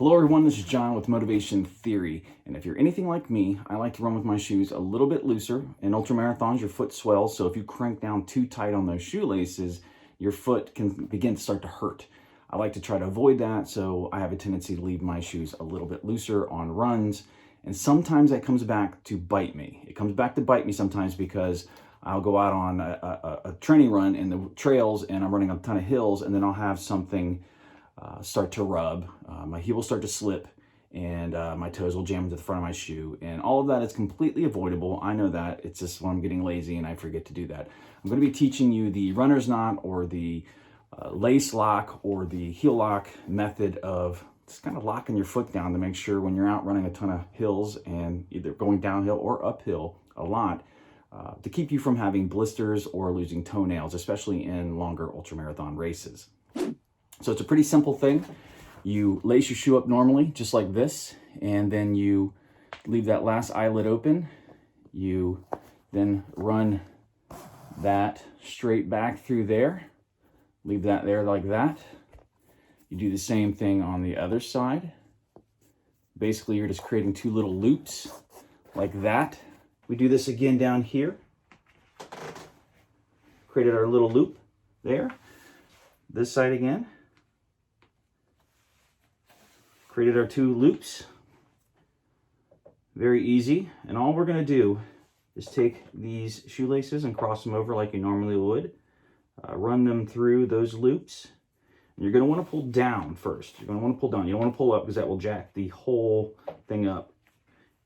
Hello everyone, this is John with Motivation Theory, and if you're anything like me, I like to run with my shoes a little bit looser. In ultramarathons, your foot swells, so if you crank down too tight on those shoelaces, your foot can begin to start to hurt. I like to try to avoid that, so I have a tendency to leave my shoes a little bit looser on runs, and sometimes that comes back to bite me. It comes back to bite me sometimes because I'll go out on a training run in the trails and I'm running a ton of hills, and then I'll have something start to rub, my heel will start to slip, and my toes will jam into the front of my shoe, and all of that is completely avoidable. I know that. It's just when I'm getting lazy and I forget to do that. I'm going to be teaching you the runner's knot or the lace lock or the heel lock method of just kind of locking your foot down to make sure when you're out running a ton of hills and either going downhill or uphill a lot, to keep you from having blisters or losing toenails, especially in longer ultramarathon races. So it's a pretty simple thing. You lace your shoe up normally, just like this, and then you leave that last eyelid open. You then run that straight back through there. Leave that there like that. You do the same thing on the other side. Basically, you're just creating two little loops like that. We do this again down here. Created our little loop there. This side again. Created our two loops. Very easy. And all we're going to do is take these shoelaces and cross them over like you normally would. Run them through those loops. And you're going to want to pull down first. You're going to want to pull down. You don't want to pull up because that will jack the whole thing up.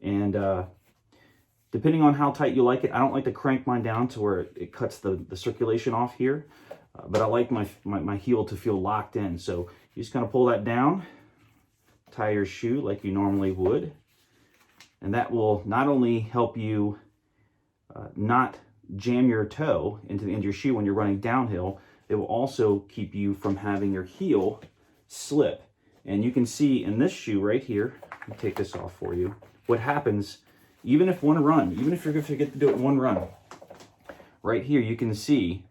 And depending on how tight you like it, I don't like to crank mine down to where it cuts the circulation off here. But I like my heel to feel locked in. So you just kind of pull that down. Tie your shoe like you normally would, and that will not only help you not jam your toe into the end of your shoe when you're running downhill, it will also keep you from having your heel slip. And you can see in this shoe right here, let me take this off for you, what happens even if you're going to forget to do it in one run. Right here you can see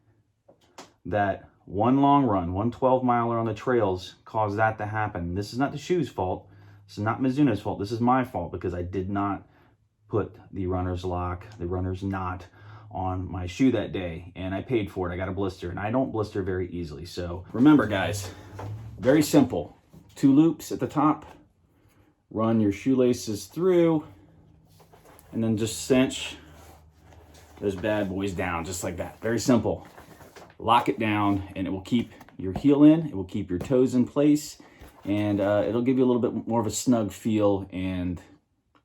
that one long run, 12-miler on the trails caused that to happen. This is not the shoe's fault. This is not Mizuno's fault. This is my fault because I did not put the runner's lock, the runner's knot on my shoe that day, and I paid for it. I got a blister, and I don't blister very easily. So remember, guys, very simple. Two loops at the top, run your shoelaces through, and then just cinch those bad boys down just like that. Very simple. Lock it down, and it will keep your heel in, it will keep your toes in place, and it'll give you a little bit more of a snug feel, and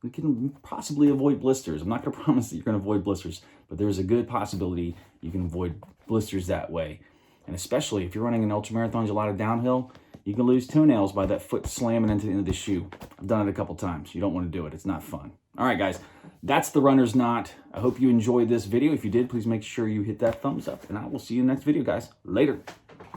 you can possibly avoid blisters. I'm not going to promise that you're going to avoid blisters, but there's a good possibility you can avoid blisters that way. And especially if you're running an ultramarathon, a lot of downhill, you can lose toenails by that foot slamming into the end of the shoe. I've done it a couple times. You don't want to do it. It's not fun. All right, guys, that's the runner's knot. I hope you enjoyed this video. If you did, please make sure you hit that thumbs up, and I will see you in the next video, guys. Later.